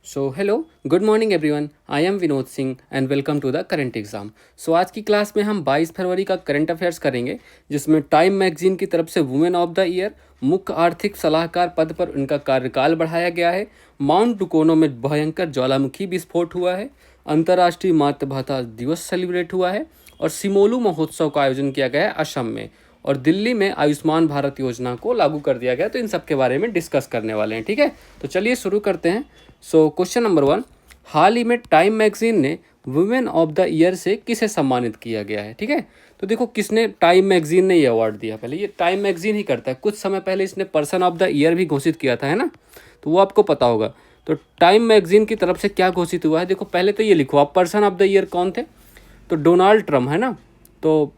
Hello, good morning everyone. I am Vinod Singh and welcome to the current exam. आज की class में हम 22 फरवरी का करंट अफेयर्स करेंगे, जिसमें टाइम मैगजीन की तरफ से वुमेन ऑफ द ईयर, मुख्य आर्थिक सलाहकार पद पर उनका कार्यकाल बढ़ाया गया है, माउंट डुकोनो में भयंकर ज्वालामुखी विस्फोट हुआ है, अंतर्राष्ट्रीय मातृभाषा दिवस सेलिब्रेट हुआ है और सिमोलू महोत्सव का आयोजन किया गया है असम में, और दिल्ली में आयुष्मान भारत योजना को लागू कर दिया गया। तो इन सब के बारे में डिस्कस करने वाले हैं। ठीक है, तो चलिए शुरू करते हैं। क्वेश्चन नंबर 1, हाल ही में टाइम मैगजीन ने वुमेन ऑफ द ईयर से किसे सम्मानित किया गया है। ठीक है, तो देखो किसने, टाइम मैगजीन ने ये अवार्ड दिया। पहले ये टाइम मैगजीन ही करता है, कुछ समय पहले इसने पर्सन ऑफ द ईयर भी घोषित किया था, है ना, तो वो आपको पता होगा। तो टाइम मैगजीन की तरफ से क्या घोषित हुआ है, देखो पहले तो ये लिखो आप, पर्सन ऑफ द ईयर कौन थे, तो डोनाल्ड ट्रम्प, है ना, तो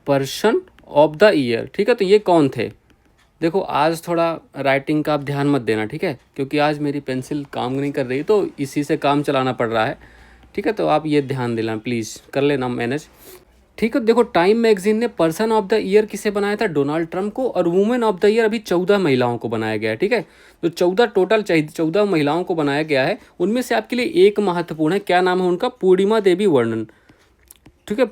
पर्सन ऑफ द ईयर। ठीक है, तो ये कौन थे। देखो आज थोड़ा राइटिंग का आप ध्यान मत देना, ठीक है, क्योंकि आज मेरी पेंसिल काम नहीं कर रही, तो इसी से काम चलाना पड़ रहा है। ठीक है, तो आप ये ध्यान देना प्लीज़, कर लेना मैनेज। ठीक है, देखो टाइम मैगजीन ने पर्सन ऑफ द ईयर किसे बनाया था, डोनाल्ड ट्रम्प को, और वुमेन ऑफ द ईयर अभी 14 महिलाओं को बनाया गया है। ठीक है, तो 14 टोटल चाहिए, 14 महिलाओं को बनाया गया है। उनमें से आपके लिए एक महत्वपूर्ण है, क्या नाम है उनका, पूर्णिमा देवी वर्मन। ठीक है,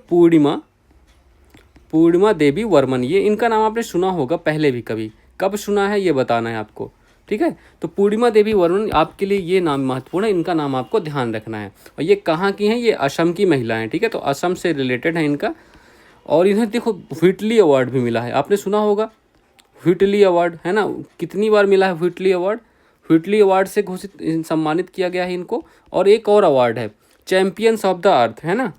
पूर्णिमा देवी वर्मन, ये इनका नाम आपने सुना होगा पहले भी कभी, कब सुना है ये बताना है आपको। ठीक है, तो पूर्णिमा देवी वर्मन आपके लिए ये नाम महत्वपूर्ण है, इनका नाम आपको ध्यान रखना है। और ये कहाँ की हैं, ये असम की महिला हैं। ठीक है, तो असम से रिलेटेड है इनका। और इन्हें देखो व्हिटली अवार्ड भी मिला है, आपने सुना होगा व्हिटली अवार्ड, है ना, कितनी बार मिला है व्हिटली अवार्ड। व्हिटली अवार्ड से घोषित सम्मानित किया गया है इनको। और एक और अवार्ड है, चैम्पियंस ऑफ द अर्थ, है ना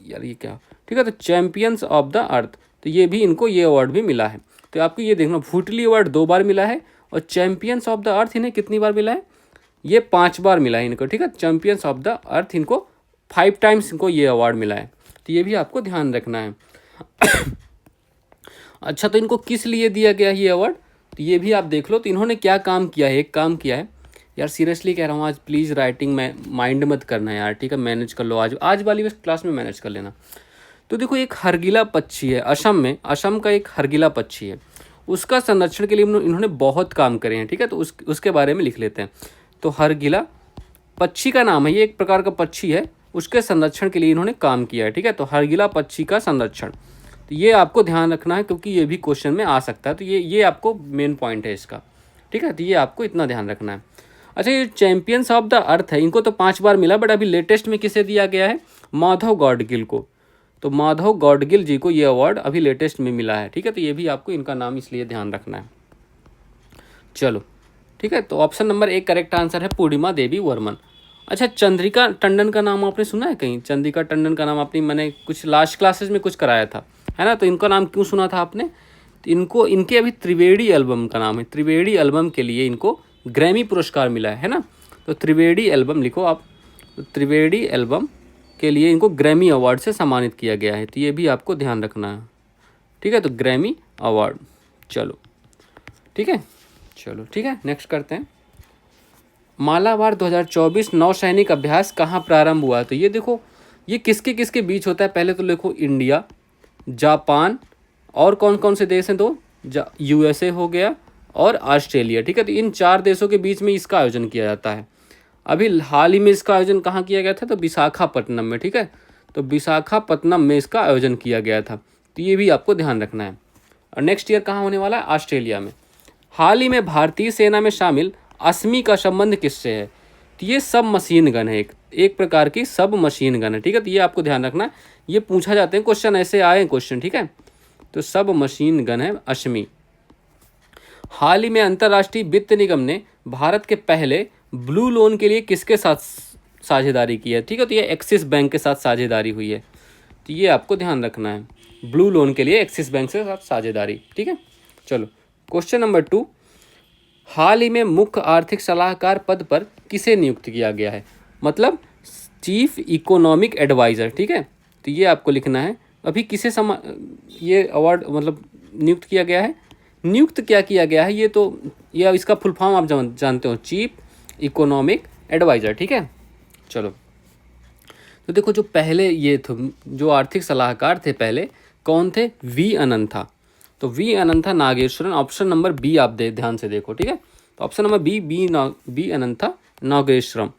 यार, ये क्या, ठीक है, तो चैम्पियंस ऑफ द अर्थ, तो ये भी इनको ये अवार्ड भी मिला है। तो आपको ये देखना, व्हिटली अवार्ड 2 बार मिला है और चैम्पियंस ऑफ द अर्थ इन्हें कितनी बार मिला है, ये 5 बार मिला है इनको। ठीक है, चैम्पियंस ऑफ द अर्थ इनको 5 टाइम्स इनको ये अवार्ड मिला है, तो ये भी आपको ध्यान रखना है। अच्छा, तो इनको किस लिए दिया गया ये अवार्ड, तो ये भी आप देख लो। तो इन्होंने क्या काम किया है, एक काम किया है यार, सीरियसली कह रहा हूँ, आज प्लीज़ राइटिंग में माइंड मत करना यार, ठीक है, मैनेज कर लो, आज वाली बस क्लास में मैनेज कर लेना। तो देखो एक हरगिला पक्षी है असम में, असम का एक हरगिला पक्षी है, उसका संरक्षण के लिए इन्होंने बहुत काम करे हैं। ठीक है, तो उसके बारे में लिख लेते हैं। तो हरगिला पक्षी का नाम है, ये एक प्रकार का पक्षी है, उसके संरक्षण के लिए इन्होंने काम किया है। ठीक है, तो हरगिला पक्षी का संरक्षण, तो ये आपको ध्यान रखना है, क्योंकि ये भी क्वेश्चन में आ सकता है। तो ये आपको मेन पॉइंट है इसका। ठीक है, तो ये आपको इतना ध्यान रखना है। अच्छा, ये चैंपियंस ऑफ द अर्थ है, इनको तो 5 बार मिला, बट अभी लेटेस्ट में किसे दिया गया है, माधव गॉडगिल को। तो माधव गॉडगिल जी को ये अवार्ड अभी लेटेस्ट में मिला है। ठीक है, तो ये भी आपको इनका नाम इसलिए ध्यान रखना है। चलो ठीक है, तो ऑप्शन नंबर 1 करेक्ट आंसर है पूर्णिमा देवी वर्मन। अच्छा, चंद्रिका टंडन का नाम आपने सुना है कहीं, चंद्रिका टंडन का नाम आपने, मैंने कुछ लास्ट क्लासेस में कुछ कराया था, है ना, तो इनका नाम क्यों सुना था आपने, तो इनको, इनके अभी त्रिवेणी एल्बम का नाम है, त्रिवेणी एल्बम के लिए इनको ग्रैमी पुरस्कार मिला है ना। तो त्रिवेणी एल्बम लिखो आप, तो त्रिवेणी एल्बम के लिए इनको ग्रैमी अवार्ड से सम्मानित किया गया है, तो ये भी आपको ध्यान रखना है। ठीक है, तो ग्रैमी अवार्ड, चलो ठीक है, चलो ठीक है, नेक्स्ट करते हैं। मालाबार 2024 नौसैनिक अभ्यास कहाँ प्रारंभ हुआ, तो ये देखो ये किसके किसके बीच होता है, पहले तो देखो इंडिया, जापान, और कौन कौन से देश हैं, दो, यूएसए हो गया और ऑस्ट्रेलिया। ठीक है, तो इन 4 देशों के बीच में इसका आयोजन किया जाता है। अभी हाल ही में इसका आयोजन कहाँ किया गया था, तो विशाखापट्टनम में। ठीक है, तो विशाखापट्टनम में इसका आयोजन किया गया था, तो ये भी आपको ध्यान रखना है। और नेक्स्ट ईयर कहाँ होने वाला है, ऑस्ट्रेलिया में। हाल ही में भारतीय सेना में शामिल अस्मी का संबंध किससे है, तो ये सब मशीन गन है, एक प्रकार की सब मशीन गन है। ठीक है, तो ये आपको ध्यान रखना है, ये पूछा जाते हैं क्वेश्चन, ऐसे आए क्वेश्चन। ठीक है, तो सब मशीन गन है अस्मी। हाल ही में अंतर्राष्ट्रीय वित्त निगम ने भारत के पहले ब्लू लोन के लिए किसके साथ साझेदारी की है, ठीक है, तो ये एक्सिस बैंक के साथ साझेदारी हुई है, तो ये आपको ध्यान रखना है, ब्लू लोन के लिए एक्सिस बैंक के साथ साझेदारी। ठीक है, चलो क्वेश्चन नंबर 2, हाल ही में मुख्य आर्थिक सलाहकार पद पर किसे नियुक्त किया गया है, मतलब चीफ इकोनॉमिक एडवाइज़र। ठीक है, तो ये आपको लिखना है, अभी किसे ये अवार्ड मतलब नियुक्त किया गया है, नियुक्त क्या किया गया है, ये तो ये इसका फुल फॉर्म आप जानते हो, चीफ इकोनॉमिक एडवाइज़र। ठीक है, चलो तो देखो जो पहले ये थे, जो आर्थिक सलाहकार थे पहले, कौन थे, वी अनंथा। तो V Anantha Nageswaran, option number B आप ध्यान से देखो। ठीक है, तो option number B Anantha Nageswaran,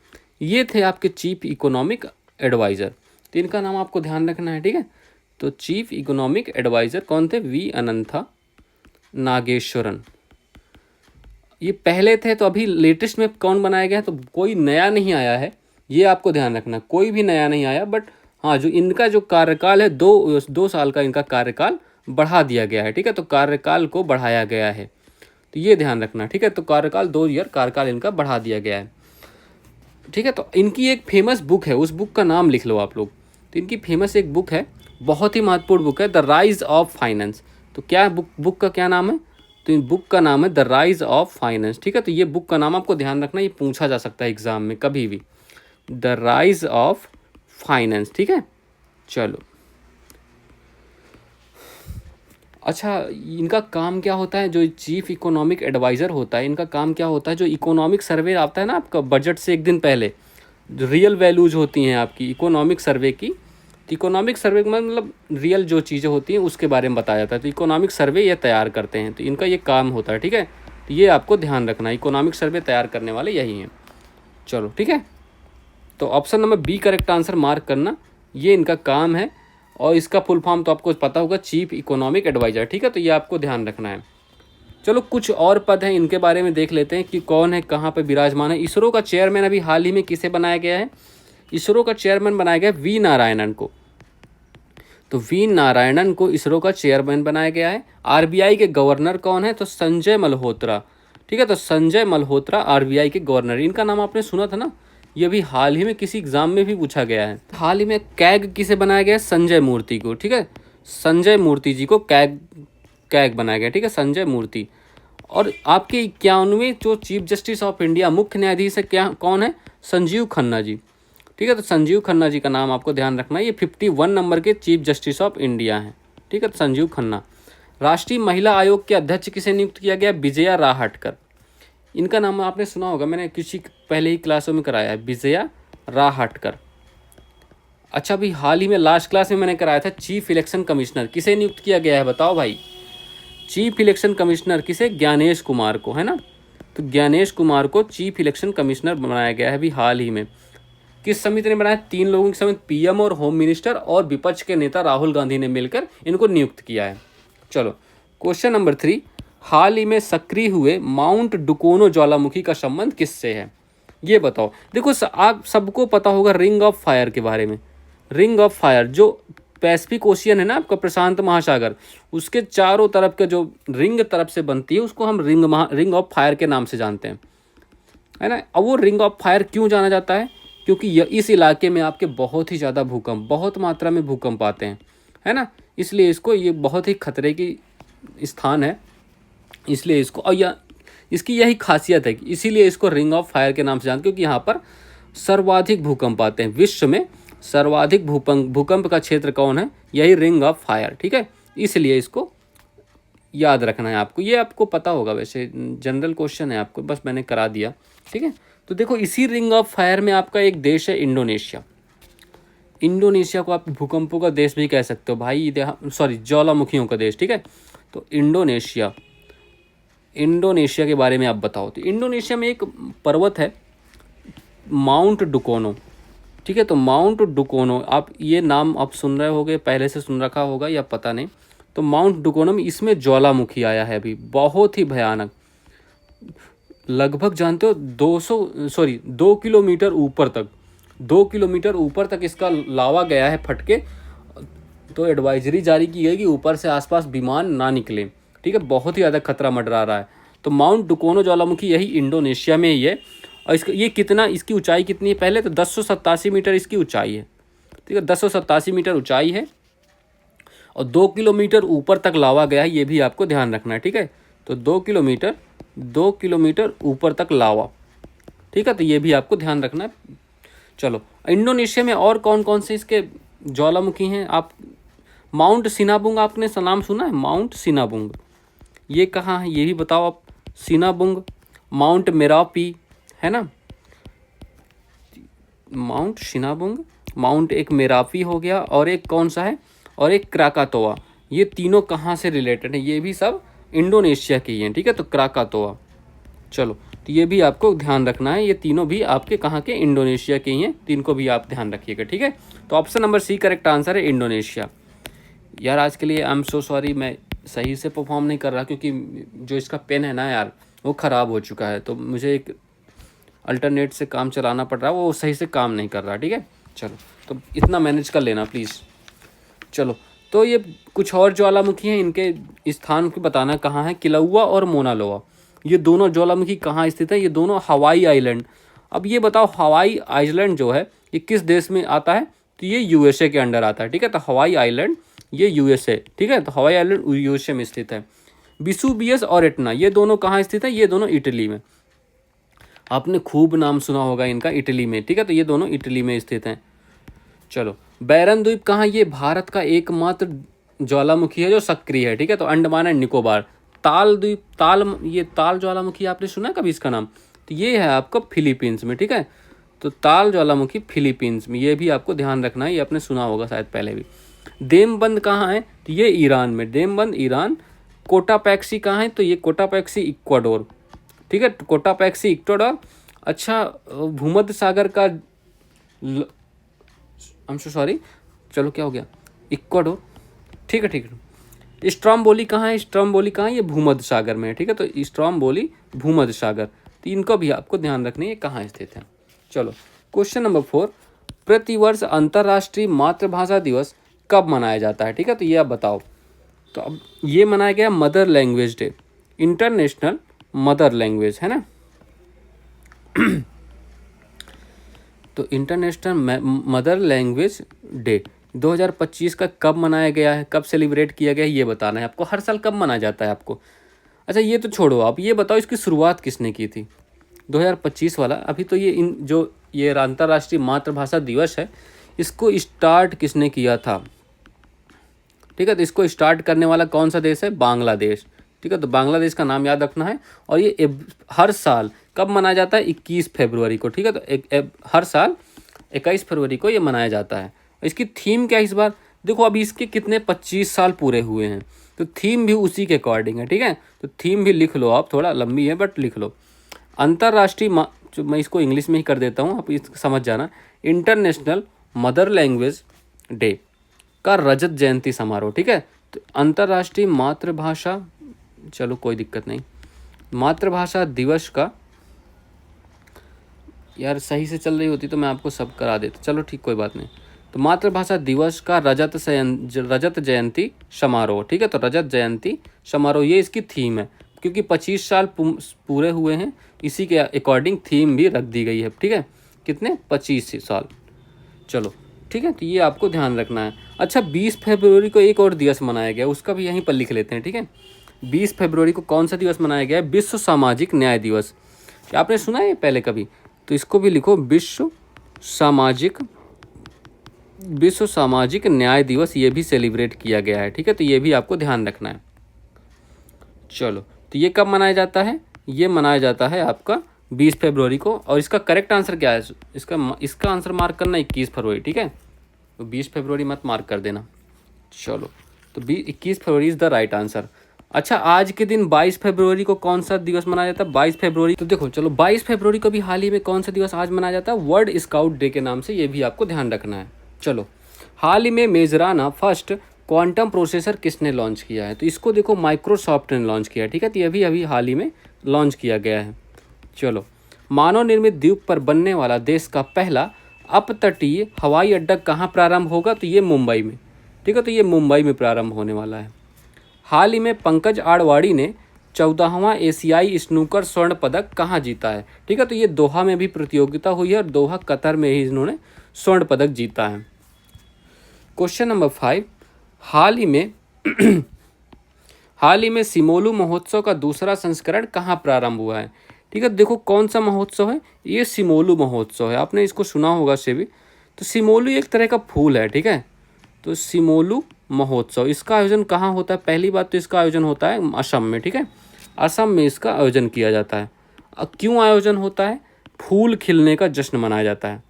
ये थे आपके चीफ इकोनॉमिक एडवाइज़र। तो इनका नाम आपको ध्यान रखना है, ठीक है। तो चीफ इकोनॉमिक एडवाइज़र कौन थे? वी अनंथा नागेश्वरन, ये पहले थे। तो अभी लेटेस्ट में कौन बनाया गया है? तो कोई नया नहीं आया है, ये आपको ध्यान रखना, कोई भी नया नहीं आया। बट हाँ, जो इनका जो कार्यकाल है, 2 साल का इनका कार्यकाल बढ़ा दिया गया है, ठीक है। तो कार्यकाल को बढ़ाया गया है, तो ये ध्यान रखना, ठीक है। तो कार्यकाल 2 ईयर कार्यकाल इनका बढ़ा दिया गया है, ठीक है। तो इनकी एक फेमस बुक है, उस बुक का नाम लिख लो आप लोग। तो इनकी फेमस एक बुक है, बहुत ही महत्वपूर्ण बुक है, द राइज ऑफ फाइनेंस। तो क्या बुक का क्या नाम है? तो इन बुक का नाम है द राइज ऑफ फाइनेंस, ठीक है। तो ये बुक का नाम आपको ध्यान रखना, ये पूछा जा सकता है एग्जाम में कभी भी, द राइज ऑफ फाइनेंस, ठीक है। चलो, अच्छा, इनका काम क्या होता है? जो चीफ इकोनॉमिक एडवाइज़र होता है, इनका काम क्या होता है? जो इकोनॉमिक सर्वे आता है ना आपका बजट से एक दिन पहले, जो रियल वैल्यूज होती हैं आपकी इकोनॉमिक सर्वे की, तो इकोनॉमिक सर्वे का मतलब रियल जो चीज़ें होती हैं उसके बारे में बताया जाता है। तो इकोनॉमिक सर्वे ये तैयार करते हैं, तो इनका ये काम होता है, ठीक है। तो ये आपको ध्यान रखना, इकोनॉमिक सर्वे तैयार करने वाले यही हैं। चलो, ठीक है। तो option number B correct answer mark करना, ये इनका काम है। और इसका फुल फॉर्म तो आपको पता होगा, चीफ इकोनॉमिक एडवाइज़र, ठीक है। तो ये आपको ध्यान रखना है। चलो, कुछ और पद हैं, इनके बारे में देख लेते हैं कि कौन है, कहाँ पर विराजमान है। इसरो का चेयरमैन अभी हाल ही में किसे बनाया गया है? इसरो का चेयरमैन बनाया गया वी नारायणन को। तो वी नारायणन को इसरो का चेयरमैन बनाया गया है। आरबीआई के गवर्नर कौन है? तो संजय मल्होत्रा, ठीक है। तो संजय मल्होत्रा आरबीआई के गवर्नर, इनका नाम आपने सुना था ना, ये भी हाल ही में किसी एग्जाम में भी पूछा गया है। हाल ही में कैग किसे बनाया गया है? संजय मूर्ति को, ठीक है। संजय मूर्ति जी को कैग बनाया गया, ठीक है, संजय मूर्ति। और आपके 51वें जो चीफ जस्टिस ऑफ इंडिया, मुख्य न्यायाधीश है, क्या कौन है? संजीव खन्ना जी, ठीक है। तो संजीव खन्ना जी का नाम आपको ध्यान रखना है, ये 51 नंबर के चीफ जस्टिस ऑफ इंडिया हैं, ठीक है। तो संजीव खन्ना। राष्ट्रीय महिला आयोग के अध्यक्ष किसे नियुक्त किया गया? विजया राहटकर, इनका नाम आपने सुना होगा, मैंने किसी पहले ही क्लासों में कराया है, विजया राहटकर। अच्छा, अभी हाल ही में लास्ट क्लास में मैंने कराया था, चीफ इलेक्शन कमिश्नर किसे नियुक्त किया गया है? बताओ भाई। चीफ इलेक्शन कमिश्नर किसे? ज्ञानेश कुमार को, है ना। तो ज्ञानेश कुमार को चीफ इलेक्शन कमिश्नर बनाया गया है अभी हाल ही में। किस समिति ने बनाया? 3 लोगों की समिति, पीएम और होम मिनिस्टर और विपक्ष के नेता राहुल गांधी ने मिलकर इनको नियुक्त किया है। चलो, क्वेश्चन नंबर 3, हाल ही में सक्रिय हुए माउंट डुकोनो ज्वालामुखी का संबंध किससे है? ये बताओ। देखो, आप सबको पता होगा रिंग ऑफ फायर के बारे में। रिंग ऑफ फायर जो पैसिफिक ओशियन है ना आपका, प्रशांत महासागर, उसके चारों तरफ के जो रिंग तरफ से बनती है उसको हम रिंग ऑफ फायर के नाम से जानते हैं, है ना। अब वो रिंग ऑफ फायर क्यों जाना जाता है? क्योंकि इस इलाके में आपके बहुत ही ज़्यादा भूकंप, बहुत मात्रा में भूकंप आते हैं, है ना। इसलिए इसको, ये बहुत ही खतरे की स्थान है, इसलिए इसको, और इसकी यही खासियत है कि इसीलिए इसको रिंग ऑफ फायर के नाम से जानते हैं, क्योंकि यहाँ पर सर्वाधिक भूकंप आते हैं। विश्व में सर्वाधिक भूकंप का क्षेत्र कौन है? यही रिंग ऑफ फायर, ठीक है। इसलिए इसको याद रखना है आपको, ये आपको पता होगा, वैसे जनरल क्वेश्चन है, आपको बस मैंने करा दिया, ठीक है। तो देखो, इसी रिंग ऑफ फायर में आपका एक देश है इंडोनेशिया। इंडोनेशिया को आप भूकंपों का देश भी कह सकते हो भाई, सॉरी, ज्वालामुखियों का देश, ठीक है। तो इंडोनेशिया के बारे में आप बताओ। तो इंडोनेशिया में एक पर्वत है माउंट डुकोनो, ठीक है। तो माउंट डुकोनो, आप ये नाम आप सुन रहे होगे, पहले से सुन रखा होगा या पता नहीं। तो माउंट डुकोनो में, इसमें ज्वालामुखी आया है अभी, बहुत ही भयानक, लगभग जानते हो 2 किलोमीटर ऊपर तक, 2 किलोमीटर ऊपर तक इसका लावा गया है फटके। तो एडवाइजरी जारी की गई कि ऊपर से आसपास विमान ना निकले, ठीक है, बहुत ही ज़्यादा खतरा मंडरा रहा है। तो माउंट डुकोनो ज्वालामुखी यही इंडोनेशिया में ही है। और इसकी ऊंचाई कितनी है? पहले तो 1087 मीटर इसकी ऊंचाई है, ठीक है, 1087 मीटर ऊंचाई है, और 2 किलोमीटर ऊपर तक लावा गया है, ये भी आपको ध्यान रखना है, ठीक है। तो 2 किलोमीटर ऊपर तक लावा, ठीक है, तो ये भी आपको ध्यान रखना है। चलो, इंडोनेशिया में और कौन कौन से इसके ज्वालामुखी हैं? आप माउंट सिनाबुंग, आपने नाम सुना है? माउंट सिनाबुंग, ये कहाँ है ये भी बताओ आप। सिनाबुंग, माउंट मेरापी, है ना, माउंट सिनाबुंग, माउंट एक मेरापी हो गया, और एक कौन सा है? और एक क्राकातोआ। ये तीनों कहाँ से रिलेटेड है? ये भी सब इंडोनेशिया की हैं, ठीक है। तो क्राकातोआ। चलो, तो ये भी आपको ध्यान रखना है। ये तीनों भी आपके कहाँ के, इंडोनेशिया के ही हैं, तो इनको भी आप ध्यान रखिएगा, ठीक है। तो option number C correct answer है, इंडोनेशिया। यार आज के लिए आई एम सो सॉरी, मैं सही से परफॉर्म नहीं कर रहा क्योंकि जो इसका पेन है ना यार वो ख़राब हो चुका है, तो मुझे एक अल्टरनेट से काम चलाना पड़ रहा है, वो सही से काम नहीं कर रहा, ठीक है। चलो तो इतना मैनेज कर लेना प्लीज़। चलो तो ये कुछ और ज्वालामुखी हैं, इनके स्थान को बताना कहाँ है। किलौआ और मोना लोआ, ये दोनों ज्वालामुखी कहाँ स्थित है? ये दोनों हवाई आइलैंड। अब ये बताओ हवाई आइलैंड जो है ये किस देश में आता है? तो ये यूएसए के अंडर आता है, ठीक है। तो हवाई आइलैंड ये यूएसए, ठीक है। तो हवाई आइलैंड यूएसए में स्थित है। विसुवियस और एटना ये दोनों कहाँ स्थित है? ये दोनों इटली में। आपने खूब नाम सुना होगा इनका, इटली में, ठीक है। तो ये दोनों इटली में स्थित हैं। चलो बैरन द्वीप कहाँ? ये भारत का एकमात्र ज्वालामुखी है जो सक्रिय है, ठीक है। तो अंडमान एंड निकोबार। ताल द्वीप, ये ताल ज्वालामुखी आपने सुना है कभी इसका नाम? तो ये है आपका फिलीपींस में, ठीक है। तो ताल ज्वालामुखी फिलीपींस में, ये भी आपको ध्यान रखना है, ये आपने सुना होगा शायद पहले भी। देमबंद कहाँ है? तो ये ईरान में, देमबंद ईरान। कोटापैक्सी कहाँ है? तो ये कोटापैक्सी इक्वाडोर, ठीक है। कोटापैक्सी इक्वाडोर। अच्छा भूमध्य सागर का I'm so sorry, चलो क्या हो गया, इक्वाडोर, ठीक है ठीक है। स्ट्रोम्बोली कहाँ है? स्ट्रोम्बोली कहाँ है? ये भूमध्य सागर में है, ठीक है। तो स्ट्रोम्बोली भूमध्य सागर, तो इनको भी आपको ध्यान रखना है कहाँ स्थित है। चलो क्वेश्चन नंबर 4, प्रतिवर्ष अंतर्राष्ट्रीय मातृभाषा दिवस कब मनाया जाता है? ठीक है, तो ये आप बताओ। तो अब ये मनाया गया mother language day, international mother language, है ना। तो इंटरनेशनल मदर लैंग्वेज डे 2025 का कब मनाया गया है, कब सेलिब्रेट किया गया है, ये बताना है आपको। हर साल कब मनाया जाता है आपको? अच्छा ये तो छोड़ो, आप ये बताओ इसकी शुरुआत किसने की थी 2025 वाला? अभी तो ये जो ये अंतर्राष्ट्रीय मातृभाषा दिवस है इसको स्टार्ट किसने किया था? ठीक है, तो इसको स्टार्ट करने वाला कौन सा देश है? बांग्लादेश, ठीक है। तो बांग्लादेश का नाम याद रखना है। और ये हर साल कब मनाया जाता है? 21 फरवरी को, ठीक है। तो हर साल 21 फरवरी को ये मनाया जाता है। इसकी थीम क्या है इस बार? देखो अभी इसके कितने 25 साल पूरे हुए हैं, तो थीम भी उसी के अकॉर्डिंग है, ठीक है। तो थीम भी लिख लो आप, थोड़ा लंबी है बट लिख लो। अंतर्राष्ट्रीय मैं इसको इंग्लिश में ही कर देता हूँ, आप इस समझ जाना। इंटरनेशनल मदर लैंग्वेज डे का रजत जयंती समारोह, ठीक है। तो अंतर्राष्ट्रीय मातृभाषा, चलो कोई दिक्कत नहीं, मातृभाषा दिवस का, यार सही से चल रही होती तो मैं आपको सब करा देता, चलो ठीक कोई बात नहीं। तो मातृभाषा दिवस का रजत जयंती समारोह, ठीक है। तो रजत जयंती समारोह ये इसकी थीम है, क्योंकि 25 साल पूरे हुए हैं, इसी के अकॉर्डिंग थीम भी रख दी गई है, ठीक है। कितने? 25 साल। चलो ठीक है, तो ये आपको ध्यान रखना है। अच्छा 20 फरवरी को एक और दिवस मनाया गया, उसका भी यहीं पर लिख लेते हैं, ठीक है। 20 फरवरी को कौन सा दिवस मनाया गया है? विश्व सामाजिक न्याय दिवस। क्या आपने सुना है पहले कभी? तो इसको भी लिखो, विश्व सामाजिक न्याय दिवस, ये भी सेलिब्रेट किया गया है, ठीक है। तो ये भी आपको ध्यान रखना है। चलो तो ये कब मनाया जाता है? ये मनाया जाता है आपका 20 फरवरी को। और इसका करेक्ट आंसर क्या है? इसका आंसर मार्क करना 21 फरवरी, ठीक है। तो 20 फरवरी मत मार्क कर देना। चलो तो 21 फरवरी इज़ द राइट आंसर। अच्छा आज के दिन 22 फरवरी को कौन सा दिवस मनाया जाता है? 22 फरवरी, तो देखो चलो 22 फरवरी को भी हाल ही में कौन सा दिवस आज मनाया जाता है? वर्ल्ड स्काउट डे के नाम से, ये भी आपको ध्यान रखना है। चलो हाल ही में मेजराना फर्स्ट क्वांटम प्रोसेसर किसने लॉन्च किया है? तो इसको देखो माइक्रोसॉफ्ट ने लॉन्च किया है, ठीक है। तो ये भी अभी हाल ही में लॉन्च किया गया है। चलो मानव निर्मित द्वीप पर बनने वाला देश का पहला अपतटीय हवाई अड्डा कहाँ प्रारंभ होगा? तो ये मुंबई में, ठीक है। तो ये मुंबई में प्रारंभ होने वाला है। हाल ही में पंकज आडवाणी ने 14वां एशियाई स्नूकर स्वर्ण पदक कहाँ जीता है? ठीक है, तो ये दोहा में भी प्रतियोगिता हुई है और दोहा कतर में ही इन्होंने स्वर्ण पदक जीता है। क्वेश्चन नंबर 5, हाल ही में सिमोलू महोत्सव का दूसरा संस्करण कहाँ प्रारंभ हुआ है? ठीक है, देखो कौन सा महोत्सव है? ये सिमोलू महोत्सव है, आपने इसको सुना होगा से भी। तो सिमोलू एक तरह का फूल है, ठीक है। तो सिमोलू महोत्सव, इसका आयोजन कहाँ होता है? पहली बात तो इसका आयोजन होता है असम में, ठीक है। असम में इसका आयोजन किया जाता है। क्यों आयोजन होता है? फूल खिलने का जश्न मनाया जाता है।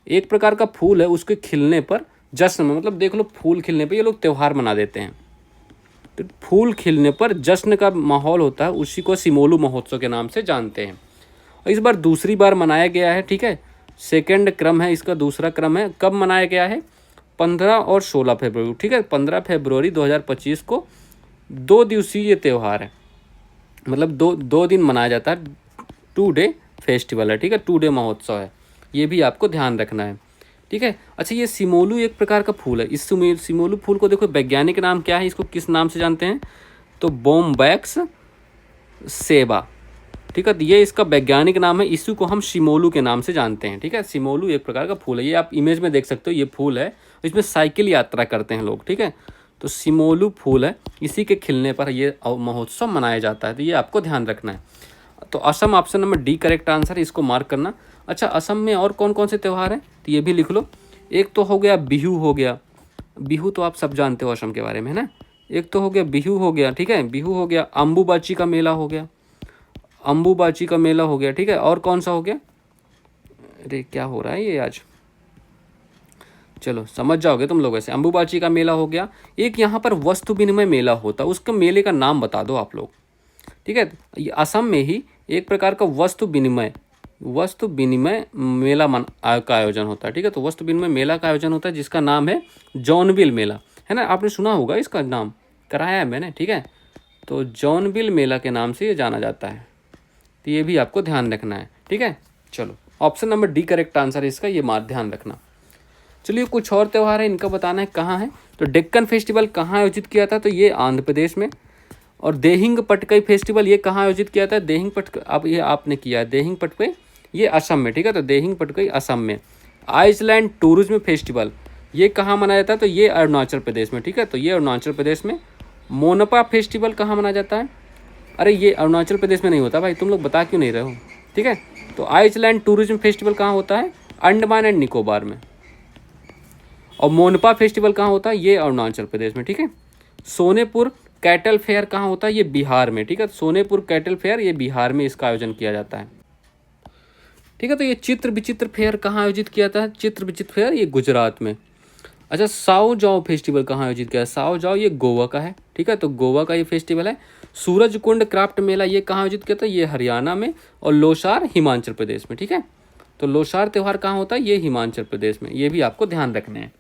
एक प्रकार का फूल है, उसके खिलने पर जश्न में, मतलब देख लो फूल खिलने पर ये लोग त्यौहार मना देते हैं। तो फूल खिलने पर जश्न का माहौल होता है, उसी को सिमोलू महोत्सव के नाम से जानते हैं। और इस बार दूसरी बार मनाया गया है, ठीक है। सेकेंड क्रम है इसका, दूसरा क्रम है। कब मनाया गया है? 15 और 16 फरवरी, ठीक है। 15 फरवरी 2025 को 2 दिवसीय ये त्यौहार है, मतलब दो दिन मनाया जाता है। 2 डे फेस्टिवल है, ठीक है, 2 डे महोत्सव है। ये भी आपको ध्यान रखना है, ठीक है। अच्छा, ये सिमोलू एक प्रकार का फूल है। इस सिमोलू फूल को देखो वैज्ञानिक नाम क्या है, इसको किस नाम से जानते हैं? तो बोम्बैक्स सेबा, ठीक है। तो ये इसका वैज्ञानिक नाम है, इसी को हम सिमोलू के नाम से जानते हैं, ठीक है। सिमोलू एक प्रकार का फूल है, ये आप इमेज में देख सकते हो, ये फूल है। इसमें साइकिल यात्रा करते हैं लोग, ठीक है। तो सिमोलू फूल है, इसी के खिलने पर ये महोत्सव मनाया जाता है, तो ये आपको ध्यान रखना है। तो Assam option number D correct answer है, इसको मार्क करना। अच्छा, असम में और कौन कौन से त्यौहार हैं, तो ये भी लिख लो। एक तो हो गया बिहू, हो गया बिहू, तो आप सब जानते हो असम के बारे में, है ना। एक तो हो गया बिहू हो गया, ठीक है, बिहू हो गया। अम्बुबाची का मेला हो गया, अम्बुबाची का मेला हो गया, ठीक है। और कौन सा हो गया? अरे क्या हो रहा है ये आज, चलो समझ जाओगे तुम लोग। ऐसे अम्बुबाची का मेला हो गया। एक यहाँ पर वस्तु विनिमय मेला होता है, उसका मेले का नाम बता दो आप लोग, ठीक है। ये असम में ही एक प्रकार का वस्तु विनिमय मेला का आयोजन होता है, ठीक है। तो वस्तु विनिमय मेला का आयोजन होता है, जिसका नाम है जॉनबिल मेला, है ना। आपने सुना होगा, इसका नाम कराया है मैंने, ठीक है। तो जॉनबिल मेला के नाम से ये जाना जाता है, तो ये भी आपको ध्यान रखना है, ठीक है। चलो, option number D correct answer है इसका, ये ध्यान रखना। चलिए, कुछ और त्यौहार है, इनका बताना है कहाँ है। तो डेक्कन फेस्टिवल कहाँ आयोजित किया था? तो ये आंध्र प्रदेश में। और देहिंग पटकई फेस्टिवल ये कहाँ आयोजित किया था? देहिंग पटकई, अब ये आपने किया है, देहिंग पटकई ये असम में, ठीक है। तो देहिंग पटकई असम में। आइसलैंड टूरिज्म फेस्टिवल ये कहाँ मनाया जाता है? तो ये अरुणाचल प्रदेश में, ठीक है। तो ये अरुणाचल प्रदेश में। मोनपा फेस्टिवल कहाँ मनाया जाता है? अरे ये अरुणाचल प्रदेश में नहीं होता भाई, तुम लोग बता क्यों नहीं रहे हो, ठीक है। तो आइसलैंड टूरिज्म फेस्टिवल कहाँ होता है? अंडमान एंड निकोबार में। और मोनपा फेस्टिवल कहाँ होता है? ये अरुणाचल प्रदेश में, ठीक है। सोनेपुर कैटल फेयर कहाँ होता है? ये बिहार में, ठीक है। सोनेपुर कैटल फेयर ये बिहार में इसका आयोजन किया जाता है, ठीक है। तो ये चित्र विचित्र फेयर कहाँ आयोजित किया जाता है? चित्र विचित्र फेयर ये गुजरात में। अच्छा, साओ जाओ फेस्टिवल कहाँ आयोजित किया है? साओ जाओ ये गोवा का है, ठीक है। तो गोवा का ये फेस्टिवल है। सूरज कुंड क्राफ्ट मेला ये कहाँ आयोजित किया था? ये हरियाणा में। और लोसार हिमाचल प्रदेश में, ठीक है। तो लोसार त्यौहार कहाँ होता है? ये हिमाचल प्रदेश में। ये भी आपको ध्यान रखने हैं।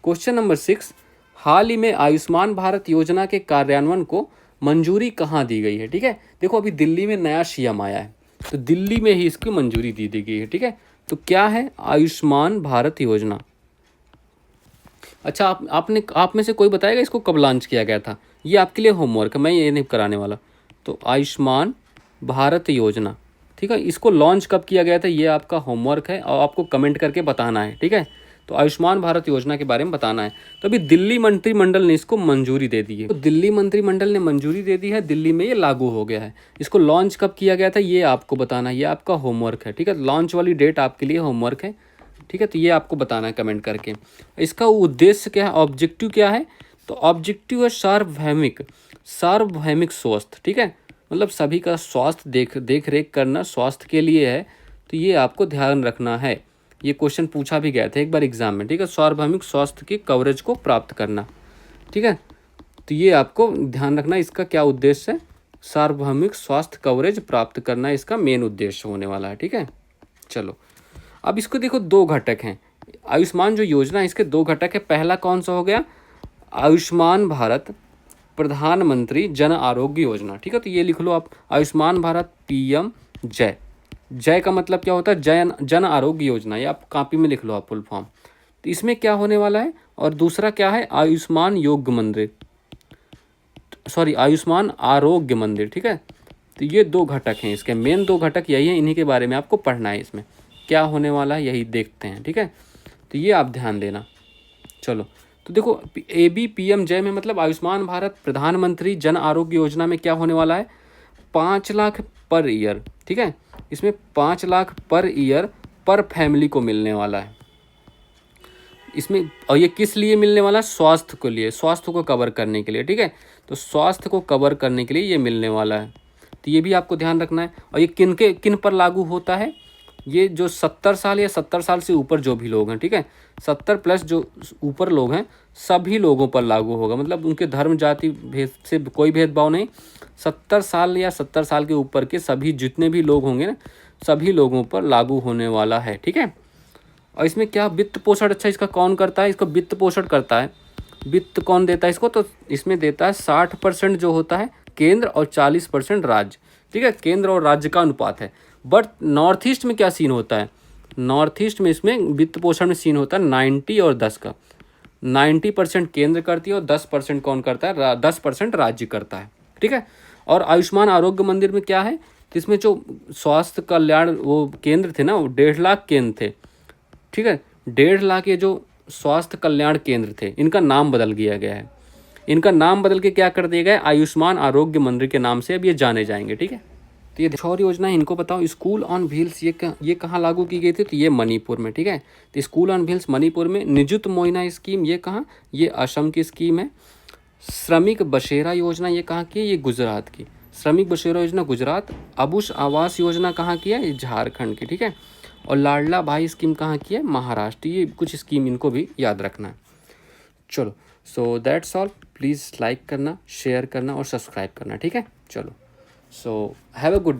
क्वेश्चन नंबर 6, हाल ही में आयुष्मान भारत योजना के कार्यान्वयन को मंजूरी कहाँ दी गई है? ठीक है, देखो अभी दिल्ली में नया सीएम आया है, तो दिल्ली में ही इसकी मंजूरी दी गई है, ठीक है। तो क्या है आयुष्मान भारत योजना? अच्छा, आप में से कोई बताएगा इसको कब लॉन्च किया गया था? ये आपके लिए होमवर्क है, मैं ये नहीं कराने वाला। तो आयुष्मान भारत योजना, ठीक है, इसको लॉन्च कब किया गया था ये आपका होमवर्क है, और आपको कमेंट करके बताना है, ठीक है। तो आयुष्मान भारत योजना के बारे में बताना है। तो अभी दिल्ली मंत्रिमंडल ने इसको मंजूरी दे दी है, तो दिल्ली मंत्रिमंडल ने मंजूरी दे दी है, दिल्ली में ये लागू हो गया है। इसको लॉन्च कब किया गया था ये आपको बताना है, ये आपका होमवर्क है, ठीक है। लॉन्च वाली डेट आपके लिए होमवर्क है, ठीक है। तो ये आपको बताना है कमेंट करके। इसका उद्देश्य क्या है, ऑब्जेक्टिव क्या है? तो ऑब्जेक्टिव है सार्वभौमिक स्वास्थ्य, ठीक है, मतलब सभी का स्वास्थ्य देख रेख करना स्वास्थ्य के लिए है। तो ये आपको ध्यान रखना है, ये क्वेश्चन पूछा भी गया था एक बार एग्जाम में, ठीक है। सार्वभौमिक स्वास्थ्य की कवरेज को प्राप्त करना, ठीक है। तो ये आपको ध्यान रखना, इसका क्या उद्देश्य है, सार्वभौमिक स्वास्थ्य कवरेज प्राप्त करना इसका मेन उद्देश्य होने वाला है, ठीक है। चलो, अब इसको देखो, दो घटक हैं आयुष्मान जो योजना है, इसके दो घटक है। पहला कौन सा हो गया? आयुष्मान भारत प्रधानमंत्री जन आरोग्य योजना, ठीक है। तो ये लिख लो आप, आयुष्मान भारत PM जय। जय का मतलब क्या होता है? जन आरोग्य योजना, ये आप कॉपी में लिख लो आप फुल फॉर्म। तो इसमें क्या होने वाला है? और दूसरा क्या है? आयुष्मान आयुष्मान आरोग्य मंदिर, ठीक है। तो ये दो घटक हैं, इसके मेन दो घटक यही हैं, इन्हीं के बारे में आपको पढ़ना है। इसमें क्या होने वाला है यही देखते हैं, ठीक है। तो ये आप ध्यान देना। चलो, तो देखो ABPM जय में मतलब आयुष्मान भारत प्रधानमंत्री जन आरोग्य योजना में क्या होने वाला है? 5 लाख पर ईयर, ठीक है। इसमें 5 लाख पर ईयर पर फैमिली को मिलने वाला है इसमें। और ये किस लिए मिलने वाला है? स्वास्थ्य के लिए, स्वास्थ्य को कवर करने के लिए, ठीक है। तो स्वास्थ्य को कवर करने के लिए ये मिलने वाला है, तो ये भी आपको ध्यान रखना है। और ये किन पर लागू होता है? ये जो 70 साल या 70 साल से ऊपर जो भी लोग हैं, ठीक है, 70 प्लस जो ऊपर लोग हैं सभी लोगों पर लागू होगा। मतलब उनके धर्म जाति भेद से कोई भेदभाव नहीं। 70 साल या 70 साल के ऊपर के सभी जितने भी लोग होंगे ना, सभी लोगों पर लागू होने वाला है, ठीक है। और इसमें क्या वित्त पोषण, अच्छा इसका कौन करता है, इसको वित्त पोषण करता है। वित्त कौन देता है इसको, तो इसमें देता है 60% जो होता है केंद्र और 40% राज्य, ठीक है। केंद्र और राज्य का अनुपात है। बट नॉर्थ ईस्ट में क्या सीन होता है, नॉर्थ ईस्ट में इसमें वित्त पोषण में सीन होता है 90 और 10 का। 90% केंद्र करती है और 10% कौन करता है, 10% राज्य करता है, ठीक है। और आयुष्मान आरोग्य मंदिर में क्या है, तो इसमें जो स्वास्थ्य कल्याण वो केंद्र थे ना, वो 1.5 लाख केंद्र थे, ठीक है। 1.5 लाख ये जो स्वास्थ्य कल्याण केंद्र थे, इनका नाम बदल दिया गया है। इनका नाम बदल के क्या कर दिया गया है, आयुष्मान आरोग्य मंदिर के नाम से अब ये जाने जाएंगे, ठीक है। तो ये और योजना है, इनको बताओ। स्कूल ऑन व्हील्स ये कहाँ लागू की गई थी, तो ये मणिपुर में, ठीक है। तो स्कूल ऑन व्हील्स मणिपुर में। निजुत मोइना स्कीम ये कहाँ, ये असम की स्कीम है। श्रमिक बसेरा योजना ये कहाँ की है, ये गुजरात की। श्रमिक बसेरा योजना गुजरात। अबुश आवास योजना कहाँ की है, ये झारखंड की, ठीक है। और लाडला भाई स्कीम कहाँ की है, महाराष्ट्र। ये कुछ स्कीम इनको भी याद रखना है। चलो, so that's all. Please like करना, शेयर करना और सब्सक्राइब करना, ठीक है। चलो, so have a good day.